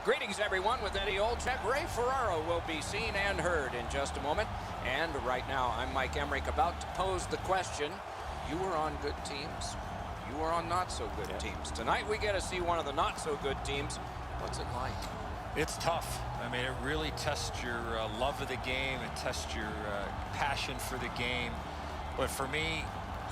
Greetings, everyone. With Eddie Olczyk, Ray Ferraro will be seen and heard in just a moment. And right now, I'm Mike Emmerich, about to pose the question. You were on good teams. You were on not-so-good teams. Tonight, we get to see one of the not-so-good teams. What's it like? It's tough. I mean, it really tests your love of the game. It tests your passion for the game. But for me,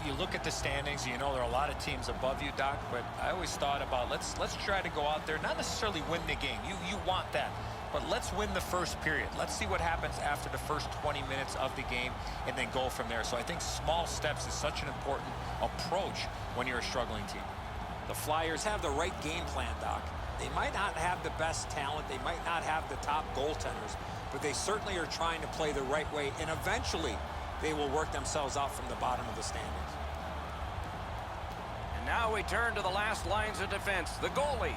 you look at the standings, you know there are a lot of teams above you, Doc, but I always thought about let's try to go out there, not necessarily win the game. You want that. But let's win the first period. Let's see what happens after the first 20 minutes of the game and then go from there. So I think small steps is such an important approach when you're a struggling team. The Flyers have the right game plan, Doc. They might not have the best talent. They might not have the top goaltenders, but they certainly are trying to play the right way, and eventually they will work themselves out from the bottom of the standings. And now we turn to the last lines of defense, the goalies.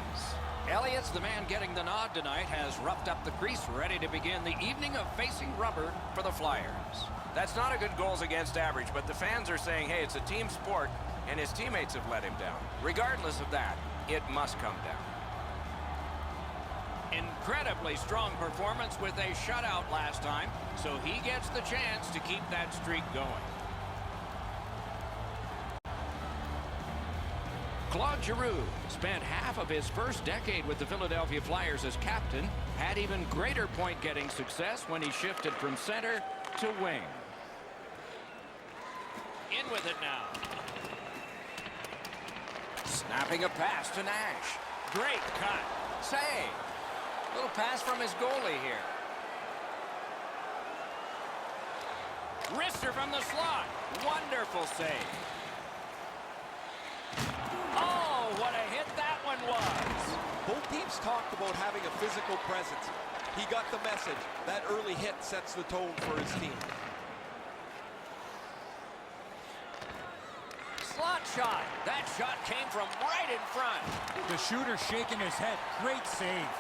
Elliott's the man getting the nod tonight, has roughed up the crease, ready to begin the evening of facing rubber for the Flyers. That's not a good goals against average, but the fans are saying, hey, it's a team sport, and his teammates have let him down. Regardless of that, it must come down. Incredibly strong performance with a shutout last time, so he gets the chance to keep that streak going. Claude Giroux spent half of his first decade with the Philadelphia Flyers as captain, had even greater point-getting success when he shifted from center to wing. In with it now. Snapping a pass to Nash. Great cut. Save. Little pass from his goalie here. Wrister from the slot. Wonderful save. Oh, what a hit that one was. Both teams talked about having a physical presence. He got the message. That early hit sets the tone for his team. Slot shot. That shot came from right in front. The shooter shaking his head. Great save.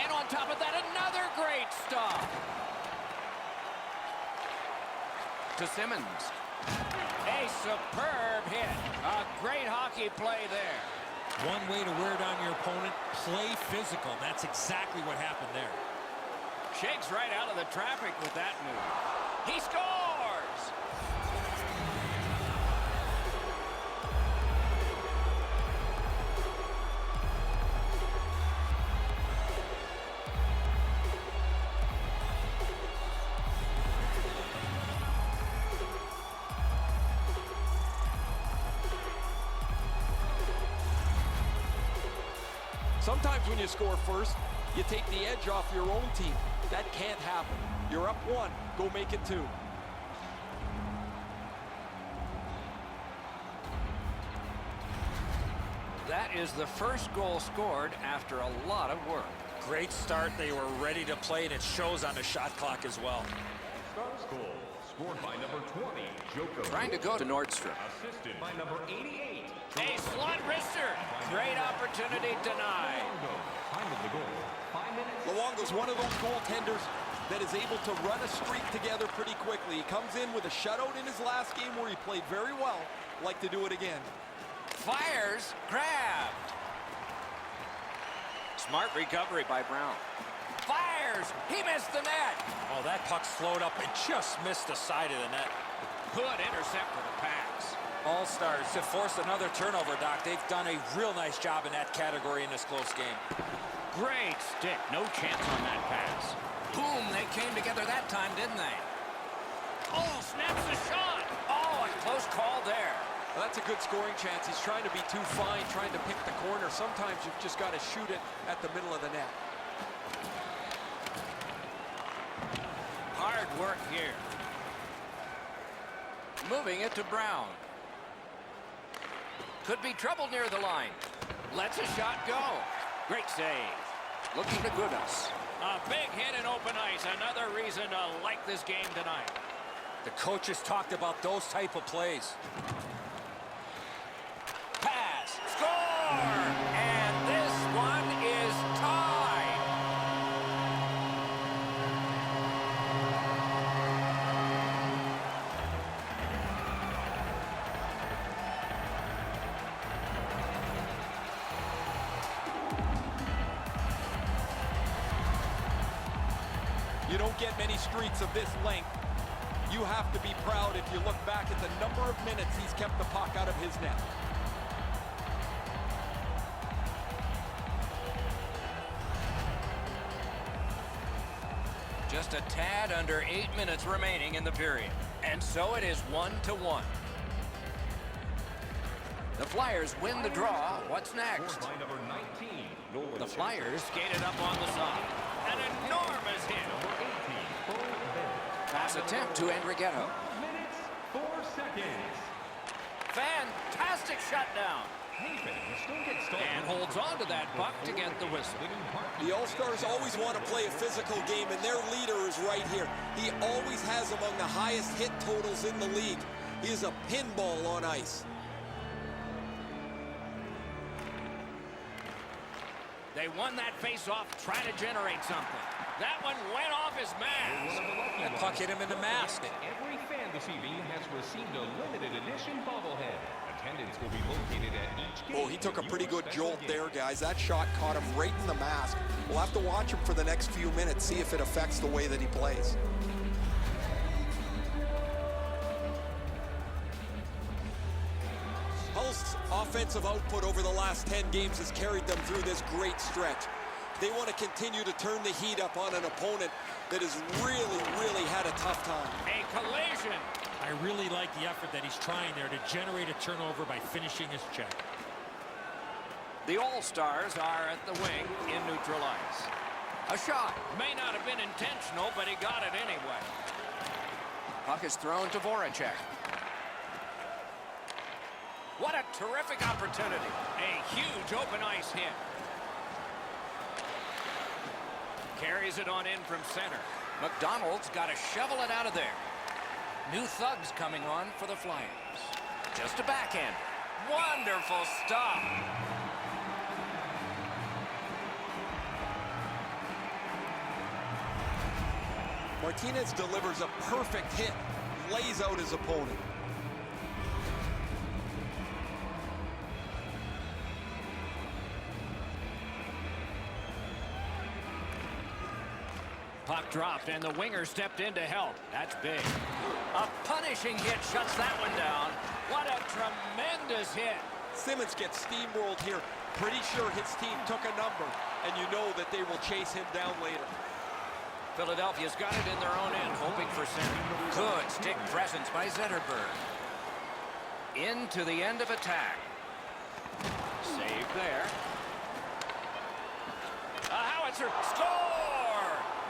And on top of that, another great stop. To Simmons. A superb hit. A great hockey play there. One way to wear down your opponent, play physical. That's exactly what happened there. Shakes right out of the traffic with that move. He scores! Sometimes when you score first, you take the edge off your own team. That can't happen. You're up one. Go make it two. That is the first goal scored after a lot of work. Great start. They were ready to play, and it shows on the shot clock as well. Star's goal, scored by number 20, Joko. Trying to go to Nordstrom. Assisted by number 88. A slot wrister. Great opportunity denied. Time of the goal, 5 minutes. Luongo's one of those goaltenders that is able to run a streak together pretty quickly. He comes in with a shutout in his last game where he played very well. Like to do it again. Fires, grabbed. Smart recovery by Brown. Fires, he missed the net. Oh, that puck slowed up and just missed the side of the net. Good intercept for the pass. All-Stars to force another turnover, Doc. They've done a real nice job in that category in this close game. Great stick, no chance on that pass. Boom, they came together that time, didn't they? Oh, snaps the shot. Oh, a close call there. Well, that's a good scoring chance. He's trying to be too fine, trying to pick the corner. Sometimes you've just got to shoot it at the middle of the net. Hard work here. Moving it to Brown. Could be trouble near the line. Lets a shot go. Great save. Looking to Gudas. A big hit in open ice. Another reason to like this game tonight. The coaches talked about those type of plays. Pass. Score! And this one is tied. You don't get many streaks of this length. You have to be proud if you look back at the number of minutes he's kept the puck out of his net. Just a tad under 8 minutes remaining in the period. And so it is 1-1. The Flyers win the draw. What's next? The Flyers skated up on the side. An enormous hit. Pass attempt to Enriqueta. Fantastic shutdown. And holds on to that puck to get the whistle. The All-Stars always want to play a physical game, and their leader is right here. He always has among the highest hit totals in the league. He is a pinball on ice. They won that face-off trying to generate something. That one went off his mask. That puck hit him in the mask. Every fan this evening has received a limited edition bobblehead. Attendance will be located at each game. Oh, he took a pretty good jolt there, guys. That shot caught him right in the mask. We'll have to watch him for the next few minutes, see if it affects the way that he plays. Hull's offensive output over the last 10 games has carried them through this great stretch. They want to continue to turn the heat up on an opponent that has really had a tough time. A collision. I really like the effort that he's trying there to generate a turnover by finishing his check. The All-Stars are at the wing in neutral ice. A shot. May not have been intentional, but he got it anyway. Puck is thrown to Voracek. What a terrific opportunity. A huge open ice hit. Carries it on in from center. McDonald's got to shovel it out of there. New thugs coming on for the Flyers. Just a backhand. Wonderful stop. Martinez delivers a perfect hit, lays out his opponent. Puck dropped, and the winger stepped in to help. That's big. A punishing hit shuts that one down. What a tremendous hit. Simmons gets steamrolled here. Pretty sure his team took a number, and you know that they will chase him down later. Philadelphia's got it in their own end, hoping for center. Good stick presence by Zetterberg. Into the end of attack. Save there. A howitzer. Score!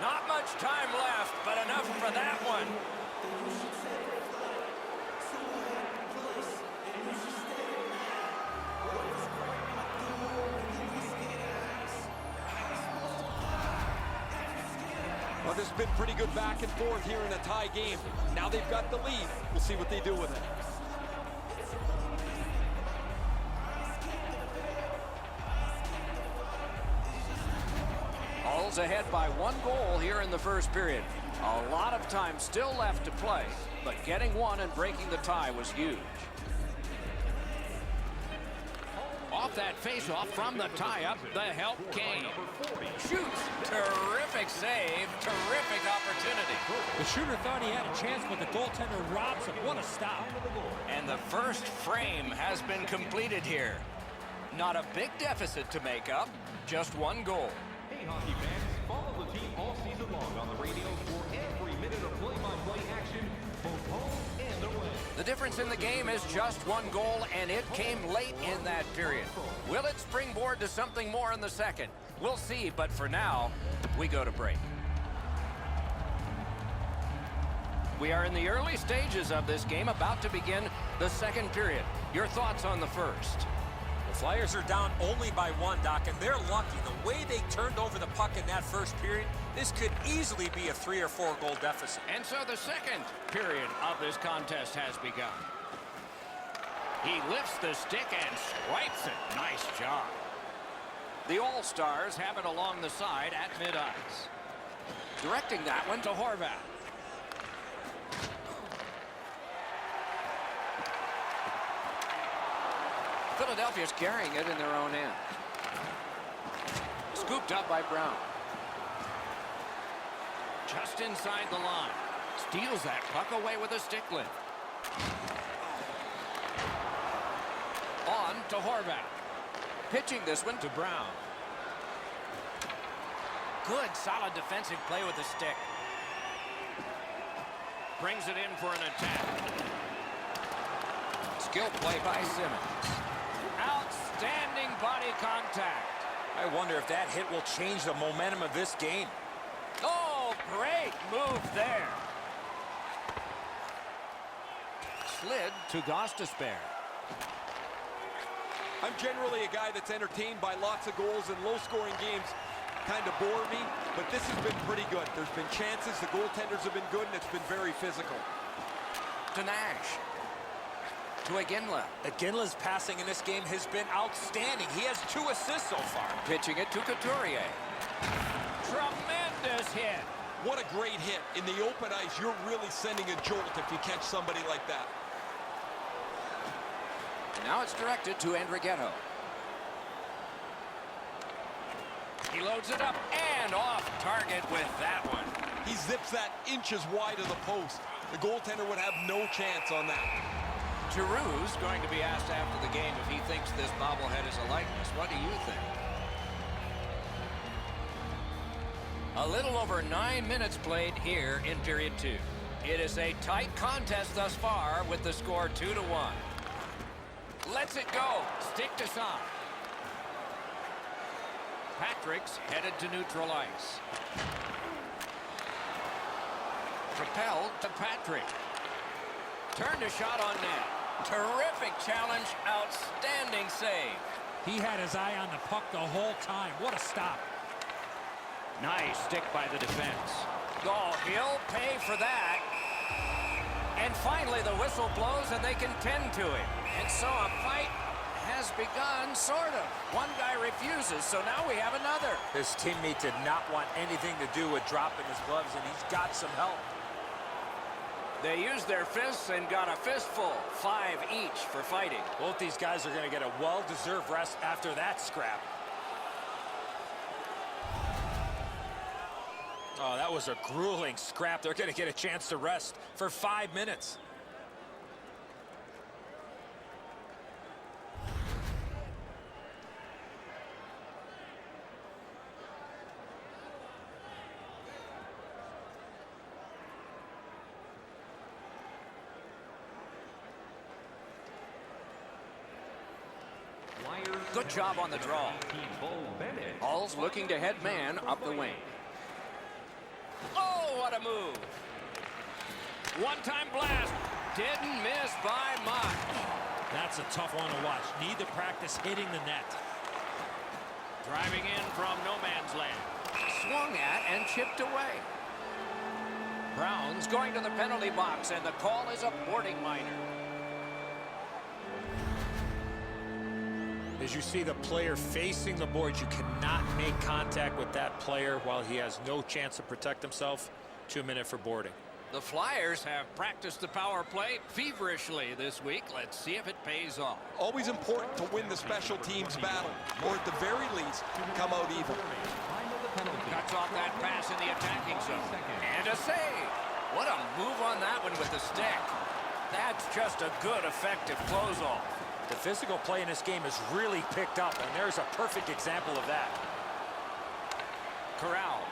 Not much time left, but enough for that one. Well, this has been pretty good back and forth here in a tie game. Now they've got the lead. We'll see what they do with it. Hull's ahead by 1 goal here in the first period. A lot of time still left to play, but getting one and breaking the tie was huge. Off that face-off from the tie-up, the help came. Shoots. Terrific save. Terrific opportunity. The shooter thought he had a chance, but the goaltender robs him. What a stop. And the first frame has been completed here. Not a big deficit to make up. Just 1 goal. Hey, hockey fans, follow the team all season long on the radio for every minute of play-by-play action, both home and away. The difference in the game is just 1 goal, and it came late in that period. Will it springboard to something more in the second? We'll see, but for now, we go to break. We are in the early stages of this game, about to begin the second period. Your thoughts on the first? The Flyers are down only by 1, Doc, and they're lucky. The way they turned over the puck in that first period, this could easily be a 3 or 4 goal deficit. And so the second period of this contest has begun. He lifts the stick and swipes it. Nice job. The All-Stars have it along the side at mid-ice. Directing that one to Horvat. Philadelphia's carrying it in their own end. Scooped up by Brown. Just inside the line. Steals that puck away with a stick lift. On to Horvath. Pitching this one to Brown. Good, solid defensive play with the stick. Brings it in for an attack. Skill play by Simmons. Outstanding body contact. I wonder if that hit will change the momentum of this game. Oh, great move there. Slid to Gostisbehere. I'm generally a guy that's entertained by lots of goals, and low-scoring games kind of bore me, but this has been pretty good. There's been chances, the goaltenders have been good, and it's been very physical. To Nash. To Iginla. Iginla's passing in this game has been outstanding. He has 2 assists so far. Pitching it to Couturier. Tremendous hit. What a great hit. In the open ice, you're really sending a jolt if you catch somebody like that. Now it's directed to Andrighetto. He loads it up and off target with that one. He zips that inches wide of the post. The goaltender would have no chance on that. Giroux's going to be asked after the game if he thinks this bobblehead is a likeness. What do you think? A little over 9 minutes played here in period 2. It is a tight contest thus far with the score 2-1. Lets it go. Stick to side. Patrick's headed to neutral ice. Propelled to Patrick. Turned a shot on net. Terrific challenge. Outstanding save. He had his eye on the puck the whole time. What a stop. Nice stick by the defense. Oh, he'll pay for that. And finally the whistle blows and they can tend to it. And so a fight has begun, sort of. One guy refuses, so now we have another. His teammate did not want anything to do with dropping his gloves, and he's got some help. They used their fists and got a fistful. 5 each for fighting. Both these guys are going to get a well-deserved rest after that scrap. Oh, that was a grueling scrap. They're going to get a chance to rest for 5 minutes. Good job on the draw. Hall's looking to head man up the wing. Oh, what a move. One-time blast. Didn't miss by much. That's a tough one to watch. Need to practice hitting the net. Driving in from no man's land. Swung at and chipped away. Brown's going to the penalty box, and the call is a boarding minor. As you see the player facing the boards, you cannot make contact with that player while he has no chance to protect himself. 2 minutes for boarding. The Flyers have practiced the power play feverishly this week. Let's see if it pays off. Always important to win the special teams battle, or at the very least, come out even. Cuts off that pass in the attacking zone. And a save. What a move on that one with the stick. That's just a good, effective close-off. The physical play in this game has really picked up, and there's a perfect example of that. Corral.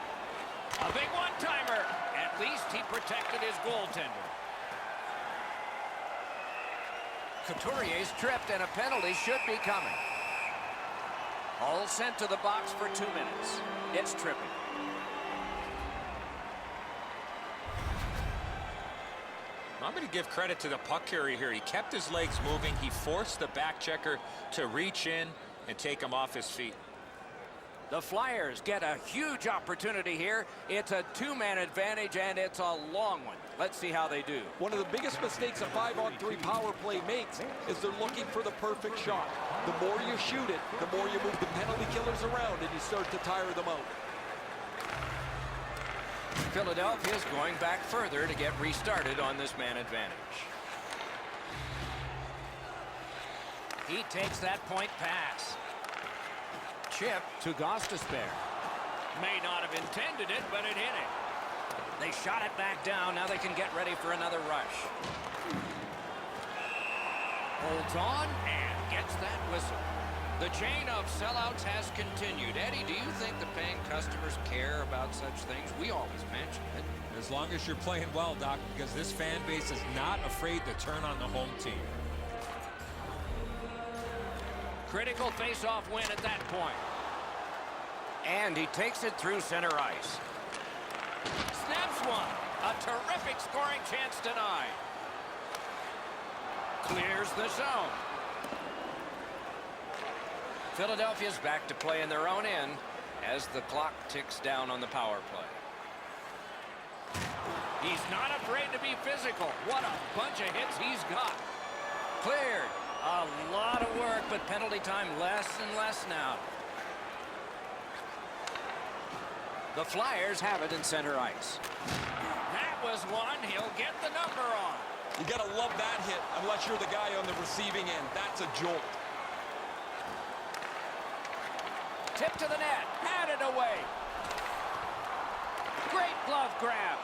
A big one-timer. At least he protected his goaltender. Couturier's tripped, and a penalty should be coming. All sent to the box for 2 minutes. It's tripping. I'm going to give credit to the puck carrier here. He kept his legs moving. He forced the back checker to reach in and take him off his feet. The Flyers get a huge opportunity here. It's a 2-man advantage, and it's a long one. Let's see how they do. One of the biggest mistakes a 5-on-3 power play makes is they're looking for the perfect shot. The more you shoot it, the more you move the penalty killers around, and you start to tire them out. Philadelphia's going back further to get restarted on this man advantage. He takes that point pass. Chip to Gostisbehere. May not have intended it, but it hit him. They shot it back down. Now they can get ready for another rush. Holds on and gets that whistle. The chain of sellouts has continued. Eddie, do you think the paying customers care about such things? We always mention it. As long as you're playing well, Doc, because this fan base is not afraid to turn on the home team. Critical face-off win at that point. And he takes it through center ice. Snaps one. A terrific scoring chance denied. Clears the zone. Philadelphia's back to play in their own end as the clock ticks down on the power play. He's not afraid to be physical. What a bunch of hits he's got. Cleared. A lot of work, but penalty time less and less now. The Flyers have it in center ice. That was one. He'll get the number on. You got to love that hit unless you're the guy on the receiving end. That's a jolt. Tip to the net. Had it away. Great glove grab.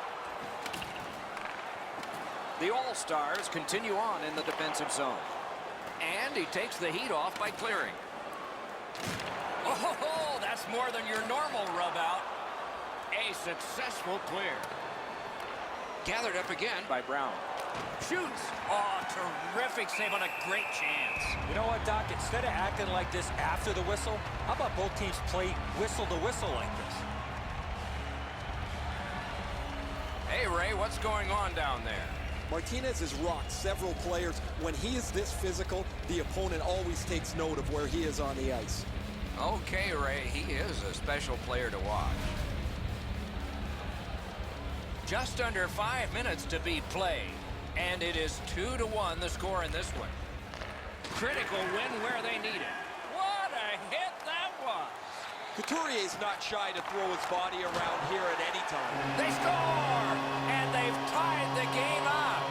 The All-Stars continue on in the defensive zone. And he takes the heat off by clearing. Oh, that's more than your normal rub out. A successful clear. Gathered up again by Brown. Shoots. Oh, terrific save on a great chance. You know what, Doc? Instead of acting like this after the whistle, how about both teams play whistle to whistle like this? Hey, Ray, what's going on down there? Martinez has rocked several players. When he is this physical, the opponent always takes note of where he is on the ice. Okay, Ray, he is a special player to watch. Just under 5 minutes to be played. And it is 2-1 the score in this one. Critical win where they need it. What a hit that was. Couturier's not shy to throw his body around here at any time. They score! And they've tied the game up.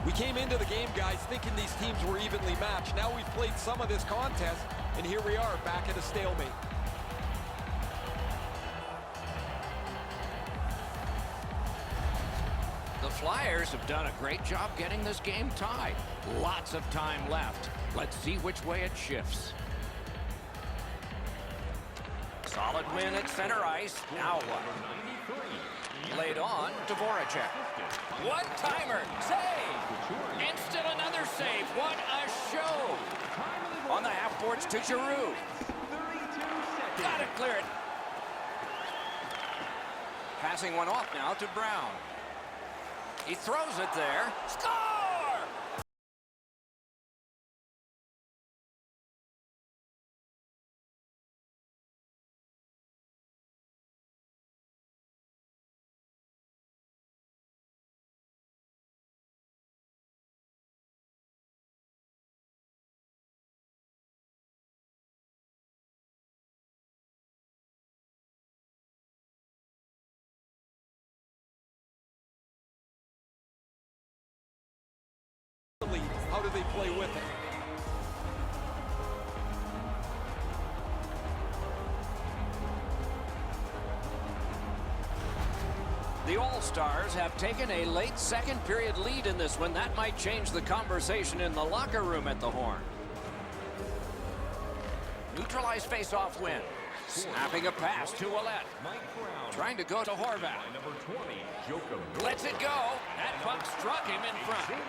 We came into the game, guys, thinking these teams were evenly matched. Now we've played some of this contest, and here we are, back at a stalemate. The Flyers have done a great job getting this game tied. Lots of time left. Let's see which way it shifts. Solid win at center ice. Now what? Laid on to Voracek. One-timer. Save. And still another save. What a show. On the half boards to Giroux. Got to clear it. Passing one off now to Brown. He throws it there. Score! How do they play with it? The All-Stars have taken a late second period lead in this one. That might change the conversation in the locker room at the Horn. Neutralized face-off win. Snapping a pass to Ouellette. Trying to go to Horvat. Lets it go. That puck struck him in front.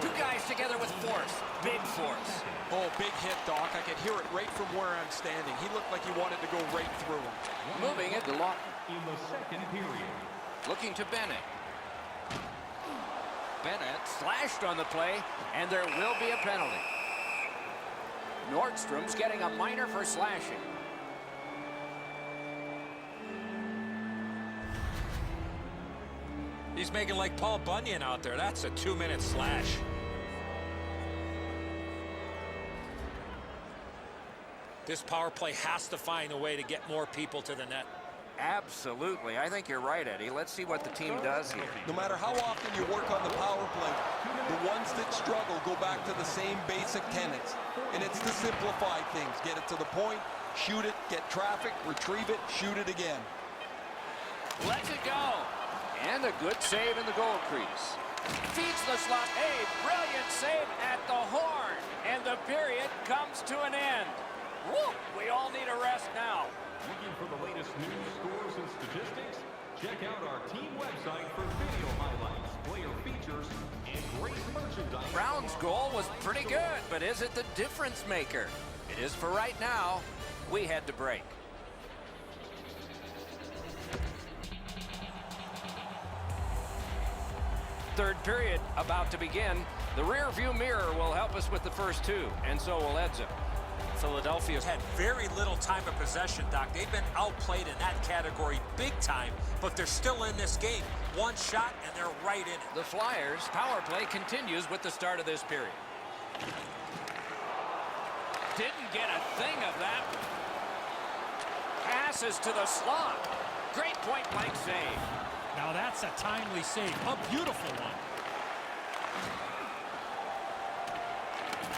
Two guys together with force. Big force. Oh, big hit, Doc. I could hear it right from where I'm standing. He looked like he wanted to go right through him. Moving it to Lawton. In the second period. Looking to Bennett. Bennett slashed on the play, and there will be a penalty. Nordstrom's getting a minor for slashing. He's making like Paul Bunyan out there. That's a 2-minute slash. This power play has to find a way to get more people to the net. Absolutely. I think you're right, Eddie. Let's see what the team does here. No matter how often you work on the power play, the ones that struggle go back to the same basic tenets. And it's to simplify things. Get it to the point, shoot it, get traffic, retrieve it, shoot it again. Lets it go. And a good save in the goal crease. Feeds the slot. A brilliant save at the horn. And the period comes to an end. Woo! We all need a rest now. Looking for the latest news, scores, and statistics? Check out our team website for video highlights, player features, and great merchandise. Brown's goal was pretty good, but is it the difference maker? It is for right now. We head to break. Third period about to begin. The rear view mirror will help us with the first two, and so will Edzo. Philadelphia's had very little time of possession, Doc. They've been outplayed in that category big time, but they're still in this game. One shot, and they're right in it. The Flyers' power play continues with the start of this period. Didn't get a thing of that. Passes to the slot. Great point-blank save. Now that's a timely save. A beautiful one.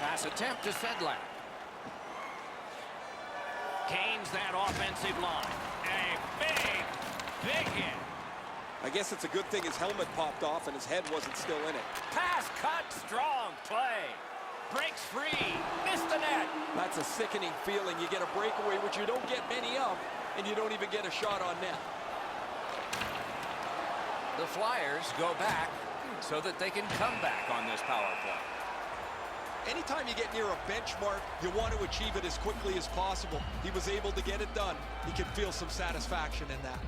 Pass attempt to Sedlak. Gains that offensive line. A big hit. I guess it's a good thing his helmet popped off and his head wasn't still in it. Pass cut, strong play. Breaks free, missed the net. That's a sickening feeling. You get a breakaway, which you don't get many of, and you don't even get a shot on net. The Flyers go back so that they can come back on this power play. Anytime you get near a benchmark, you want to achieve it as quickly as possible. He was able to get it done. He can feel some satisfaction in that.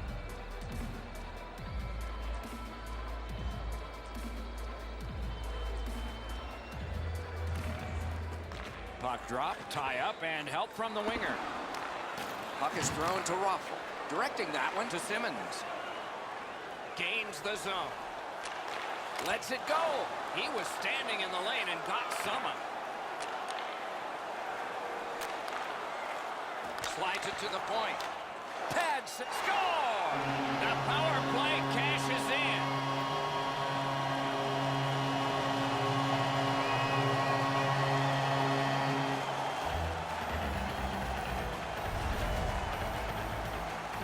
Puck drop, tie up, and help from the winger. Puck is thrown to Ruffle, directing that one to Simmons. Gains the zone. Lets it go. He was standing in the lane and got some of it. Slides it to the point. Pads it, score! The power play cashes in.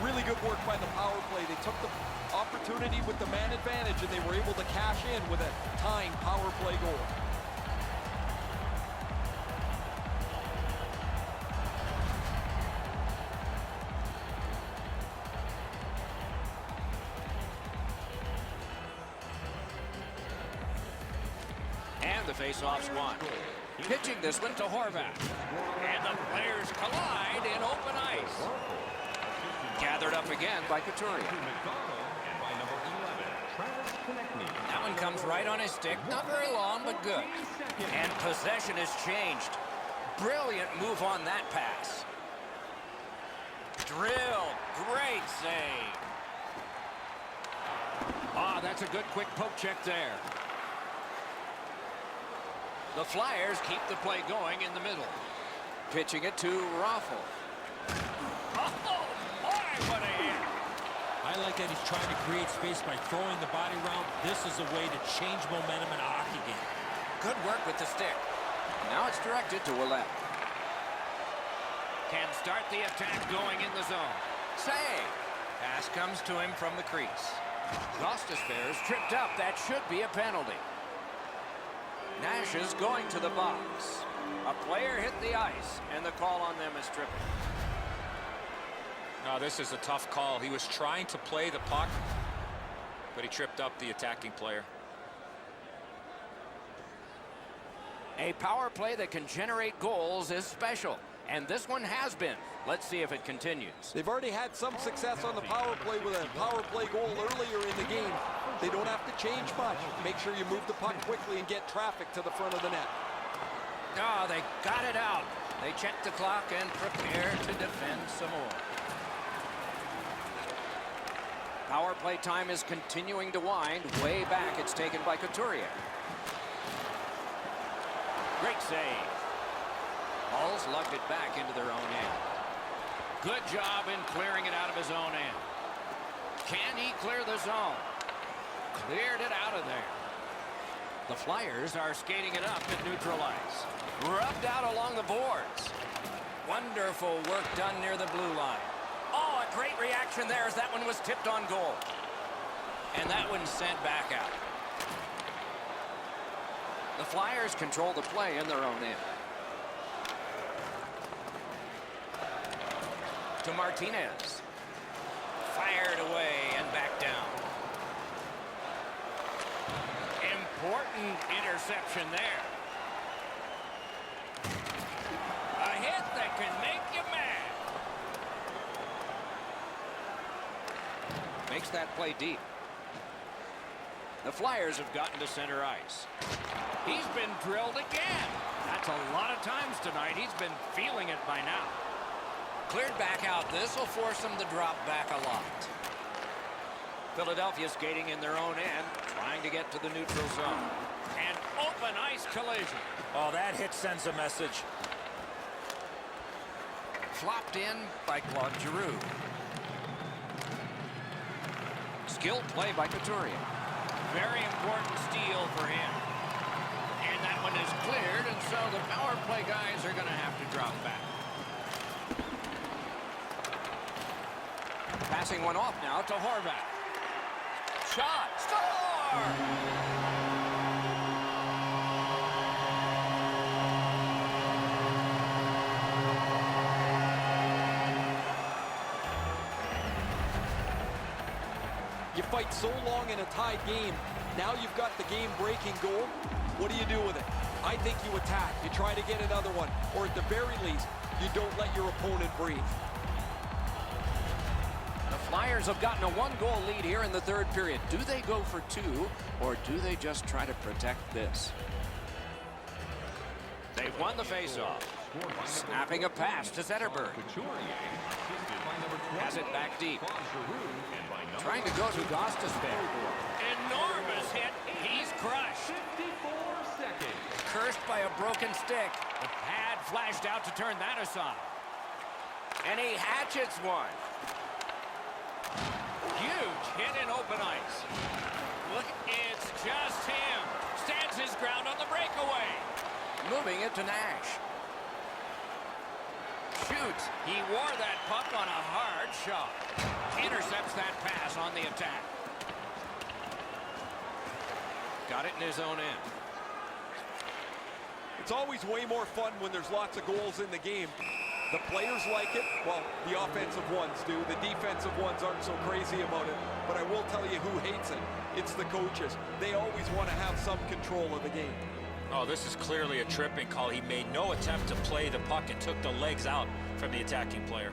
Really good work by the power play. They took the opportunity with the man advantage, and they were able to cash in with a tying power play goal. And the face-off's won. Pitching this one to Horvath. And the players collide in open ice. Gathered up again by Couturier. That one comes right on his stick. Not very long, but good. And possession has changed. Brilliant move on that pass. Drill. Great save. Ah, that's a good quick poke check there. The Flyers keep the play going in the middle. Pitching it to Ruffle. Oh, boy, what a hit. I like that he's trying to create space by throwing the body round. This is a way to change momentum in a hockey game. Good work with the stick. Now it's directed to Ouellet. Can start the attack going in the zone. Save. Pass comes to him from the crease. Gostisbehere is tripped up. That should be a penalty. Nash is going to the box. A player hit the ice, and the call on them is tripping. No, this is a tough call. He was trying to play the puck, but he tripped up the attacking player. A power play that can generate goals is special, and this one has been. Let's see if it continues. They've already had some success on the power play with a power play goal earlier in the game. They don't have to change much. Make sure you move the puck quickly and get traffic to the front of the net. Oh, they got it out. They check the clock and prepare to defend some more. Power play time is continuing to wind. Way back, it's taken by Couturier. Great save. Hall's lugged it back into their own end. Good job in clearing it out of his own end. Can he clear the zone? Cleared it out of there. The Flyers are skating it up at neutral ice. Rubbed out along the boards. Wonderful work done near the blue line. Oh, a great reaction there as that one was tipped on goal. And that one sent back out. The Flyers control the play in their own end. To Martinez. Fired away and back down. Important interception there. A hit that can make you mad. Makes that play deep. The Flyers have gotten to center ice. He's been drilled again. That's a lot of times tonight. He's been feeling it by now. Cleared back out. This will force them to drop back a lot. Philadelphia skating in their own end, trying to get to the neutral zone. An open ice collision. Oh, that hit sends a message. Flopped in by Claude Giroux. Skilled play by Couturier. Very important steal for him. And that one is cleared, and so the power play guys are going to have to drop back. Passing one off now to Horvat. Shot. Score! You fight so long in a tied game. Now you've got the game-breaking goal. What do you do with it? I think you attack. You try to get another one. Or at the very least, you don't let your opponent breathe. The Flyers have gotten a one-goal lead here in the third period. Do they go for two, or do they just try to protect this? They've won the faceoff. Snapping a pass to Zetterberg. Has it back deep. Trying to go to Gostisbehere. Enormous hit. He's crushed. Cursed by a broken stick. The pad flashed out to turn that aside. And he hatchets one. Huge hit in open ice. Look, it's just him. Stands his ground on the breakaway. Moving it to Nash. Shoots. He wore that puck on a hard shot. Intercepts that pass on the attack. Got it in his own end. It's always way more fun when there's lots of goals in the game. The players like it. Well, the offensive ones do. The defensive ones aren't so crazy about it. But I will tell you who hates it. It's the coaches. They always want to have some control of the game. Oh, this is clearly a tripping call. He made no attempt to play the puck and took the legs out from the attacking player.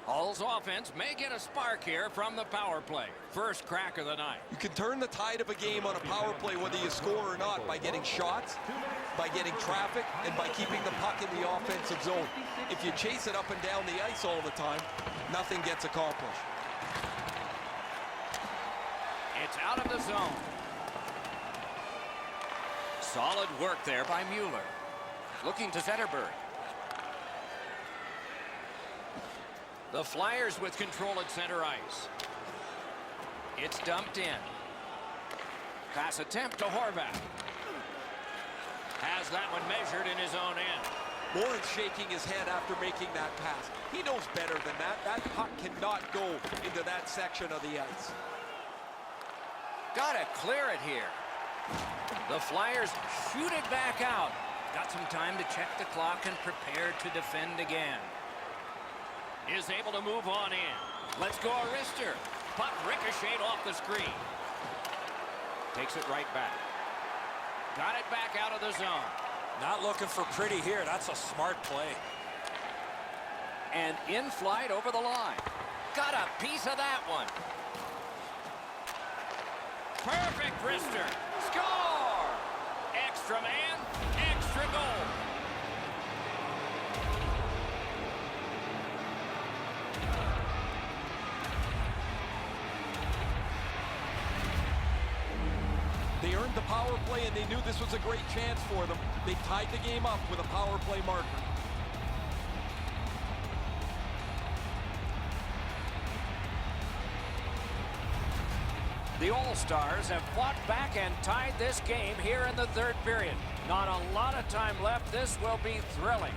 Hall's offense may get a spark here from the power play. First crack of the night. You can turn the tide of a game on a power play whether you score or not by getting shots, by getting traffic, and by keeping the puck in the offensive zone. If you chase it up and down the ice all the time, nothing gets accomplished. It's out of the zone. Solid work there by Mueller. Looking to Zetterberg. The Flyers with control at center ice. It's dumped in. Pass attempt to Horvat. Has that one measured in his own end. Lawrence shaking his head after making that pass. He knows better than that. That puck cannot go into that section of the ice. Gotta clear it here. The Flyers shoot it back out. Got some time to check the clock and prepare to defend again. Is able to move on in. Let's go Arister. Puck ricocheted off the screen. Takes it right back. Got it back out of the zone. Not looking for pretty here. That's a smart play. And in flight over the line. Got a piece of that one. Perfect wrister. Score! Extra man, extra goal. They earned the power play, and they knew this was a great chance for them. They tied the game up with a power play marker. The All-Stars have fought back and tied this game here in the third period. Not a lot of time left. This will be thrilling.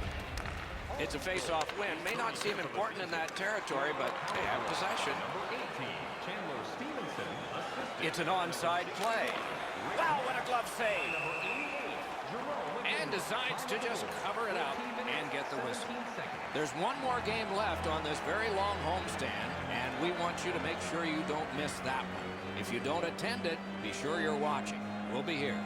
It's a face-off win. May not seem important in that territory, but they have possession. It's an onside play. Wow, what a glove save. And decides to just cover it up and get the whistle. There's one more game left on this very long homestand, and we want you to make sure you don't miss that one. If you don't attend it, be sure you're watching. We'll be here.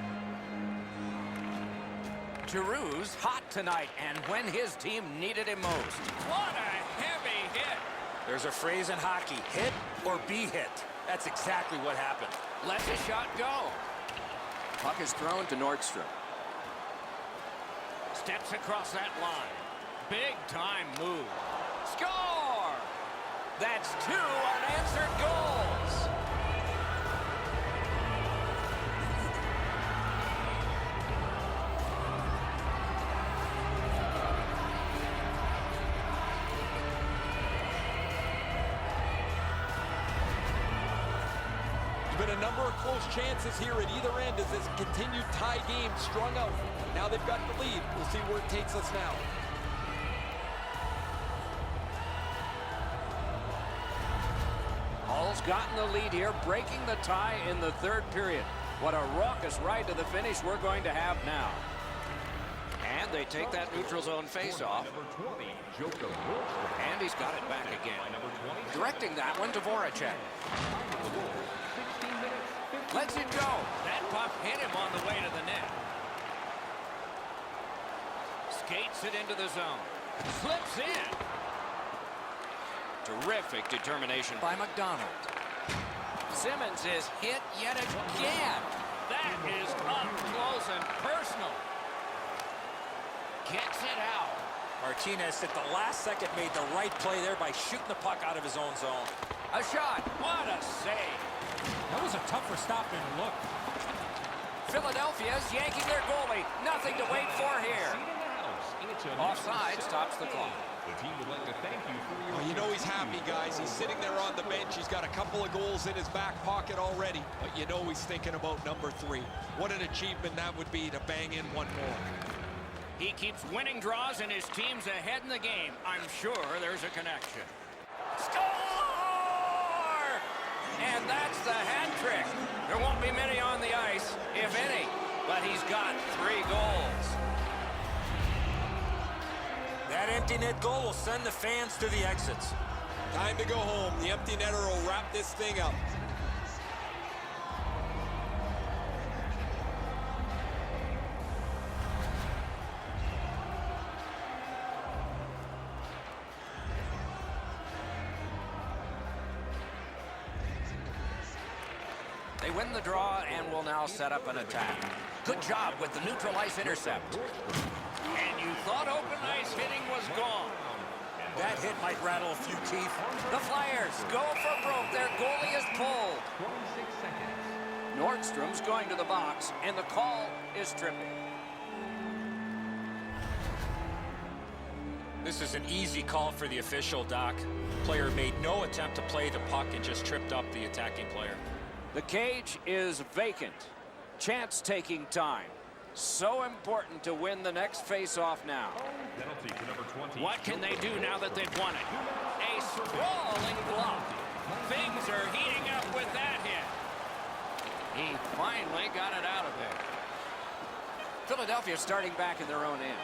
Giroux's hot tonight, and when his team needed him most. What a heavy hit. There's a phrase in hockey, hit or be hit. That's exactly what happened. Lets a shot go. Puck is thrown to Nordstrom. Steps across that line. Big time move. Score! That's 2 unanswered goals. Been a number of close chances here at either end as this continued tie game strung out. Now they've got the lead. We'll see where it takes us now. Hall's gotten the lead here, breaking the tie in the third period. What a raucous ride to the finish we're going to have now. And they take that neutral zone face-off. And he's got it back again. Directing that one to Voracek. Lets it go. That puck hit him on the way to the net. Skates it into the zone. Slips in. Terrific determination by McDonald. Simmons is hit yet again. That is up close and personal. Gets it out. Martinez at the last second made the right play there by shooting the puck out of his own zone. A shot. What a save. That was a tougher stop than look. Philadelphia's yanking their goalie. Nothing to wait for here. Offside stops the clock. Well, you know he's happy, guys. He's sitting there on the bench. He's got a couple of goals in his back pocket already. But you know he's thinking about number 3. What an achievement that would be to bang in one more. He keeps winning draws and his team's ahead in the game. I'm sure there's a connection. Score! And that's the hat trick. There won't be many on the ice, if any, but he's got 3 goals. That empty net goal will send the fans to the exits. Time to go home. The empty netter will wrap this thing up. They win the draw and will now set up an attack. Good job with the neutral ice intercept. And you thought open ice hitting was gone. That hit might rattle a few teeth. The Flyers go for broke. Their goalie is pulled. Nordstrom's going to the box, and the call is tripping. This is an easy call for the official, Doc. Player made no attempt to play the puck and just tripped up the attacking player. The cage is vacant. Chance taking time. So important to win the next face-off now. What can they do now that they've won it? A sprawling block. Things are heating up with that hit. He finally got it out of there. Philadelphia starting back in their own end.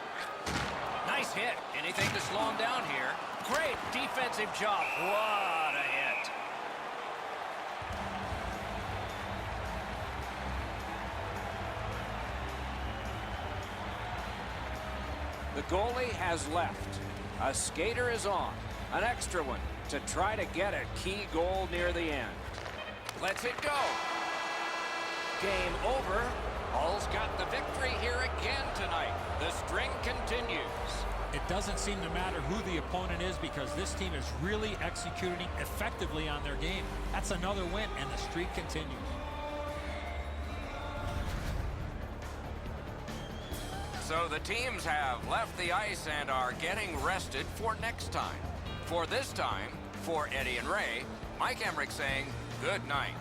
Nice hit. Anything to slow him down here. Great defensive job. What a hit. The goalie has left. A skater is on. An extra one to try to get a key goal near the end. Lets it go. Game over. Hall's got the victory here again tonight. The string continues. It doesn't seem to matter who the opponent is because this team is really executing effectively on their game. That's another win, and the streak continues. So the teams have left the ice and are getting rested for next time. For this time, for Eddie and Ray, Mike Emmerich saying good night.